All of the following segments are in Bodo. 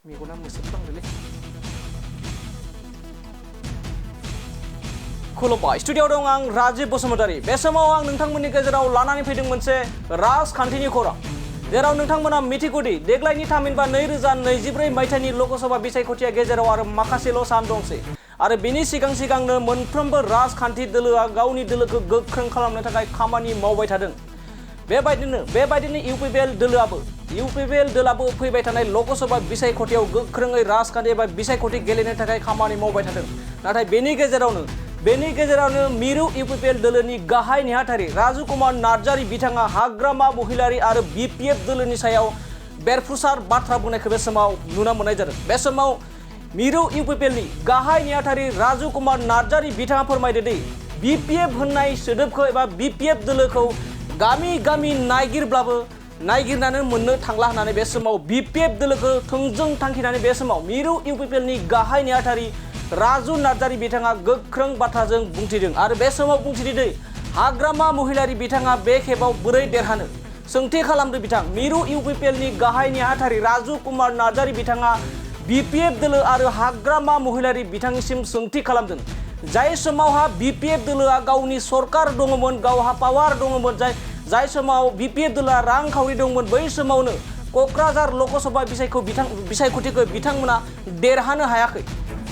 मेगना मोसोबलांदोंलै खुलुमबाय स्टुडिअआव दं आं राजीब बसुमतारी बे समाव आं नोंथांमोननि गेजेराव लानानै फैदों मोनसे राजखान्थिनि खौरां जेराव नोंथांमोना मिथिगौदि देग्लायनि थामहिनबा 2024 मायथाइनि लोकसभा बिसायख'थिया गेजेराव आरो माखासेल' सान दंसै आरो बिनि सिगांनो मोनफ्रोमबो राजखान्थि दोलोआ गावनि दोलोखौ गोख्रों खालामनो थाखाय खामानि मावबाय थादों बेबायदिनो इउपिपिएल दोलाबो फैबाय थानाय लोकसभा बिसायख'थियाव गोख्रोङै राजखान्थि एबा बिसायख'थि गेलेनो थाखाय खामानि मावबाय थादों नाथाय बेनि गेजेरावनो मिरु इउपिपिएल दोलोनि गाहाय नेहाथारि राजु कुमार नार्जारी बिथाङा हाग्रामा महिलारी आरो बिपिएफ दोलोनि सायाव बेरफुसार बाथ्रा बुंनायखौ बे समाव नुनो मोननाय जादों बे समाव मिरु इउपिपिएलनि गाहाय नेहाथारि राजु कुमार नार्जारी बिथाङा फोरमायदो दि बिपिएफ होननाय सोदोबखौ एबा बिपिएफ दोलोखौ गामि नागिरनानै मोननो थांला होननानै बे समाव बिपिएफ दोलोखौ थोंजों थांखिनानै बे समाव मिरु इउपिपिएलनि गाहाय नेहाथारि राजु नार्जारी बिथाङा गोख्रों बाथ्राजों बुंथिदों आरो बे समाव बुंथिदों हाग्रामा महिलारी बिथाङा बे खेबाव बोरै देरहानो सोंथि खालामदों बिथां मिरु इउपिपिएलनि गाहाय नेहाथारि राजु कुमार नार्जारी बिथाङा बिपिएफ दोलो आरो हाग्रामा महिलारी बिथांनिसिम सोंथि खालामदों जाय समावहा बिपिएफ दोलोआ गावनि सरकार दङमोन गावहा पावार दङमोन जाय समाव बिपिएफ दोलोआ रांखावरि दंमोन बै समावनो क'क्राझार लोकसभा बिसायख'थिखौ बिथांमोना देरहानो हायाखै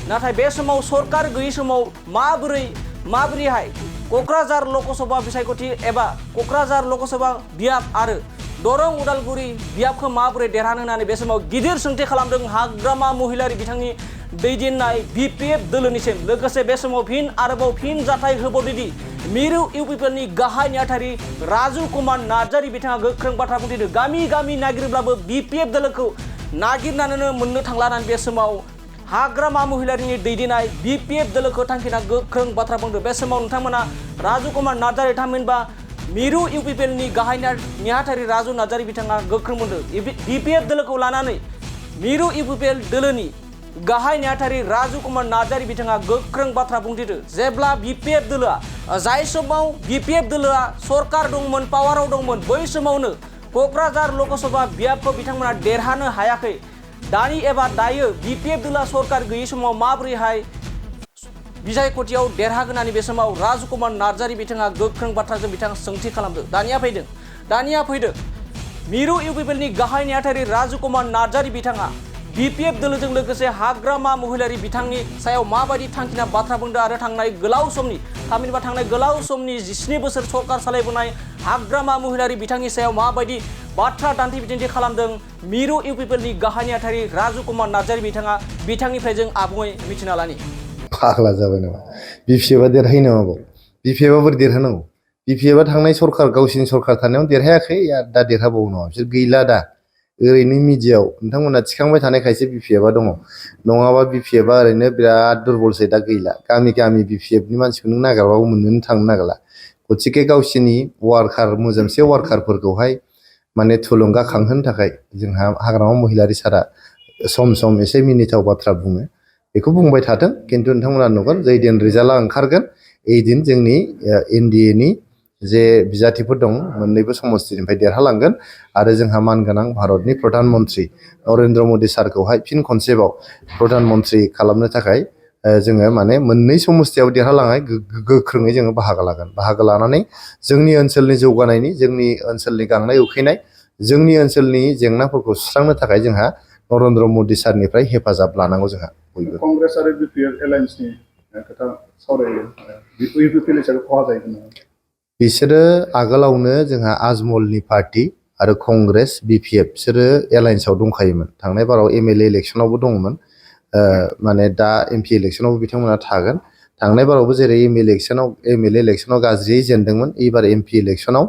नाथाय बे समाव सरकार गैयै समाव माबोरैहाय क'क्राझार लोकसभा बिसायख'थि एबा क'क्राझार लोकसभा बियाब आरो दरं उदालगुरि बियाबखौ माबोरै देरहानो होननानै बे समाव गिदिर सोंथि खालामदों हाग्रामा महिलारी बिथांनि दैदेननाय बिपिएफ दोलोनिसिम लोगोसे बे समाव आरोबाव फिन जाथाय होबावदोंदि मिरु इउपिपिएलनि गाहाय नेहाथारि राजु कुमार नार्जारी बिथाङा गोख्रों बाथ्रा बुंथिदों गामि नागिरब्लाबो बिपिएफ दोलोखौ नागिरनानैनो मोननो थांला होननानै बे समाव हाग्रामा महिलारीनि दैदेननाय बिपिएफ दोलोखौ थांखिना गोख्रों बाथ्रा बुंदों बे समाव नोंथांमोना राजु कुमार नार्जारी थामहिनबा मिरु इउपिपिएलनि गाहाय नेहाथारि राजु नार्जारी बिथाङा गोख्रों बुंदों बिपिएफ दोलोखौ लानानै मिरु इउपिपिएल दोलोनि गाहाय नेहाथारि राजु कुमार नार्जारी बिथाङा गोख्रों बाथ्रा बुंथिदों जेब्ला बिपिएफ दोलोआ जाय समाव बिपिएफ दोलोआ सरकार दंमोन पावाराव दंमोन बै समावनो क'क्राझार लोकसभा बियाबखौ बिथांमोना देरहानो हायाखै दायो बिपिएफ दोला सरकार गैयै समाव माबोरैहाय बिसायख'थियाव देरहागोन होननानै बे समाव राजु कुमार नार्जारी बिथाङा गोख्रों बाथ्राजों बिथाङा सोंथि खालामदों दानिया फैदों मिरु इउपिपिएलनि गाहाय नेहाथारि राजु कुमार नार्जारी बिथाङा बिपिएफ दोलोजों लोगोसे हाग्रामा महिलारी बिथांनि सायाव माबायदि थांखिना बाथ्रा बुंदों आरो थांनाय गोलाव समनि 17 बोसोर सरकार सालायबोनाय हाग्रामा महिलारी बिथांनि सायाव माबायदि बाथ्रा दान्थे बिदान्थे खालामदों मिरु इउपिपिएलनि गाहाय नेहाथारि राजु कुमार नार्जारी बिथाङा बिथांनिफ्राय जों आबुङै मिथिना लानि फाग्ला जाबाय नामा बिपिएफआ देरहायो बिपिएफआ बोरै देरहानांगौ बिपिएफआ थांनाय सरकार गावसिनि सरकार थानायाव देरहायाखै दा देरहाबावो नङा बिसोर गैला दा ओरैनो मिडियाआव नोंथांमोना थिखांबाय थानायखायसो बिपिएफआ दङ नङाबा बिपिएफआ ओरैनो बिराद दुरबलसै दा गैला गामि बिपिएफनि मानसिखौ नों नागिरबाबो मोननोनो थांनो नागिरला गथिखे गावसिनि वार्कार मोजोमसे वार्कारफोरखौहाय माने थुलुंगाखांहोनो थाखाय जोंहा हाग्रामा महिलारी सारा सम एसे मिनिथाव बाथ्रा बुङो बेखौ बुंबाय थाथों खिन्थु नोंथांमोना नुगोन जैदिन रिजाल्टआ ओंखारगोन ओइदिन जोंनि एनडिएनि जे बिजाथिफोर दं मोननैबो समस्तिनिफ्राय देरहालांगोन आरो जोंहा मानगोनां भारतनि प्रधान मन्त्रि नरेन्द्र मदि सारखौहाय फिन खनसेबाव प्रधान मन्त्रि खालामनो थाखाय जोङो माने मोननै समस्तियाव देरहालांनाय गोख्रोङै जोङो बाहागो लानानै जोंनि ओनसोलनि जौगानायनि जोंनि ओनसोलनि गांनाय उखैनाय जोंनि ओनसोलनि जेंनाफोरखौ सुस्रांनो थाखाय जोंहा नरेन्द्र मदि सारनिफ्राय हेफाजाब लानांगौ जोंहा बयबो कंग्रेस आरो बिपिएल एलायन्सनि खोथा सावरायो बिपिएल हिसाबै खहा जाहैगोन नामा बिसोरो आगोलावनो जोंहा आजमलनि पार्टी आरो कंग्रेस बिपिएफ बिसोरो एलायन्सआव दंखायोमोन थांनाय बाराव एमएलए इलेक्सनावबो दंमोन माने दा एमपि इलेक्सनावबो बिथांमोना थागोन थांनाय बारावबो जेरै एमएलए इलेक्सनाव गाज्रियै जेनदोंमोन एबार एमपि इलेक्सनाव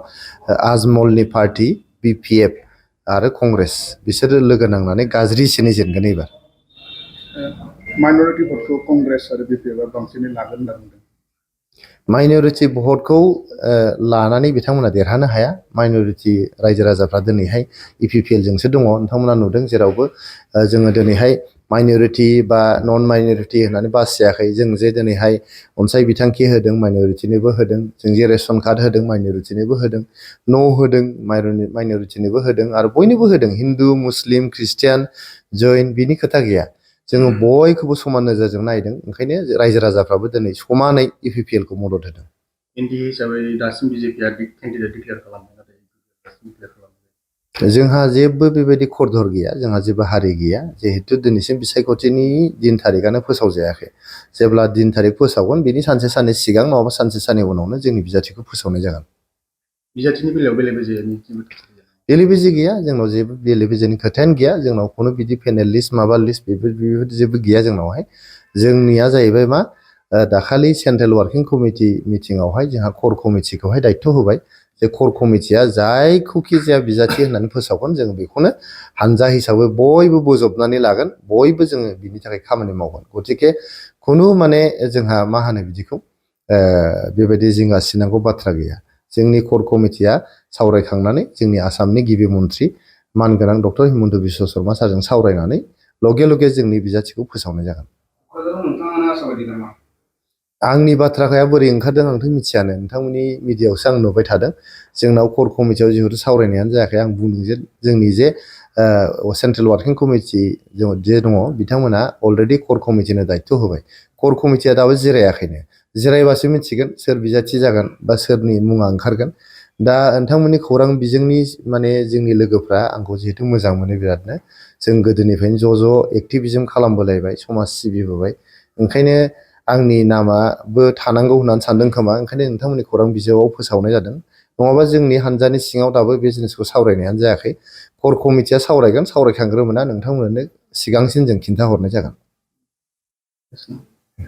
आजमलनि पार्टी बिपिएफ आरो कंग्रेस बिसोरो लोगो नांनानै गाज्रिसिनै जेनगोन एबार माइन'रिटि भटखौ कंग्रेस आरो बिपिएफआ बांसिनै लागोन होनना बुंदों माइन'रिटि भटखौ लानानै बिथांमोना देरहानो हाया। माइन'रिटि रायजो राजाफ्रा दिनैहाय EPPL जोंसो दङ नोंथांमोना नुदों जेरावबो जोङो दिनैहाय माइन'रिटि बा नन माइन'रिटि होननानै बासियाखै। जों जे दिनैहाय अनसाय बिथांखि होदों माइन'रिटिनोबो होदों, जों जे रेसन कार्ड होदों माइन'रिटिनोबो होदों, न' होदों माइन'रिटिनोबो होदों आरो बयनोबो होदों, हिन्दु मुस्लिम ख्रिस्टियान जैन बिनि खोथा गैया। जोङो बयखौबो समान नोजोरजों नायदों, ओंखायनो रायजो राजाफ्राबो दिनै समानै EPPL खौ मदद होदों। एनडि हिसाबै दासिम बिजेपिआ केन्डिडेट डिक्लेयार खालामबाय, नाथाय दासिम डिक्लेयार खालामाखै। जोंहा जेबो बेबायदि खरधर गैया, जोंहा जेबो हारि गैया। जिहेतु दिनैसिम बिसायख'थिनि दिन थारिखआनो फोसावजायाखै। जेब्ला दिन थारिख फोसावगोन बिनि सानसे साननै सिगां नङाबा सानसे साननै उनावनो जोंनि बिजाथिखौ फोसावनाय जागोन। बिजाथिनि बेलायाव बेले बेजेनि बेले बेजे गैया, जोंनाव जेबो बेले बेजेनि खोथायानो गैया। जोंनाव खुनु बिदि पेनेल लिस्ट माबा लिस्ट बेफोर जेबो गैया जोंनावहाय। जोंनिया जाहैबाय मा, दाखालि सेन्ट्रेल वार्किं कमिटि मिटिंआवहाय जोंहा कर कमिटिखौहाय दायथ' होबाय जे कर कमिटिया जायखौखि जाया बिजाथि होननानै फोसावगोन जों बेखौनो हानजा हिसाबै बयबो बोजबनानै लागोन, बयबो जोङो बिनि थाखाय खामानि मावगोन। गतिके खुनु माने जोंहा मा होनो बिदिखौ बेबायदि जिंगा सिनांगौ बाथ्रा गैया। जोंनि कर कमिटिया सावरायखांनानै जोंनि आसामनि गिबि मन्थ्रि मानगोनां डक्टर हिमन्त बिश्व शर्मा सारजों सावरायनानै लगे लगे जोंनि बिजाथिखौ फोसावनाय जागोन। आंनि बाथ्राखाया बोरै ओंखारदों आंथ' मिथियानो, नोंथांमोननि मिडियाआवसो आं नुबाय थादों। जोंनाव कर कमिटियाव जिहेतु सावरायनायानो जायाखै। आं बुंदों जे जोंनि जे सेन्ट्रेल वार्किं कमिटि जे दङ बिथांमोना अलरेडि कर कमिटिनो दायथ' होबाय। कर कमिटिया दाबो जिरायाखैनो, जिरायबासो मिथिगोन सोर बिजाथि जागोन बा सोरनि मुङा ओंखारगोन। दा नोंथांमोननि खौरां बिजोंनि माने जोंनि लोगोफ्रा आंखौ जिहेतु मोजां मोनो बिरादनो, जों गोदोनिफ्रायनो ज' एक्टिभिजम खालामबोलायबाय, समाज सिबिबोबाय, ओंखायनो आंनि नामाबो थानांगौ होननानै सानदों खोमा, ओंखायनो नोंथांमोननि खौरां बिजोङाव फोसावनाय जादों। नङाबा जोंनि हानजानि सिङाव दाबो बे जिनिसखौ सावरायनायानो जायाखै। कर कमिटिया सावरायगोन, सावरायखांग्रोमोना नोंथांमोननो सिगांसिन जों खिन्थाहरनाय जागोन।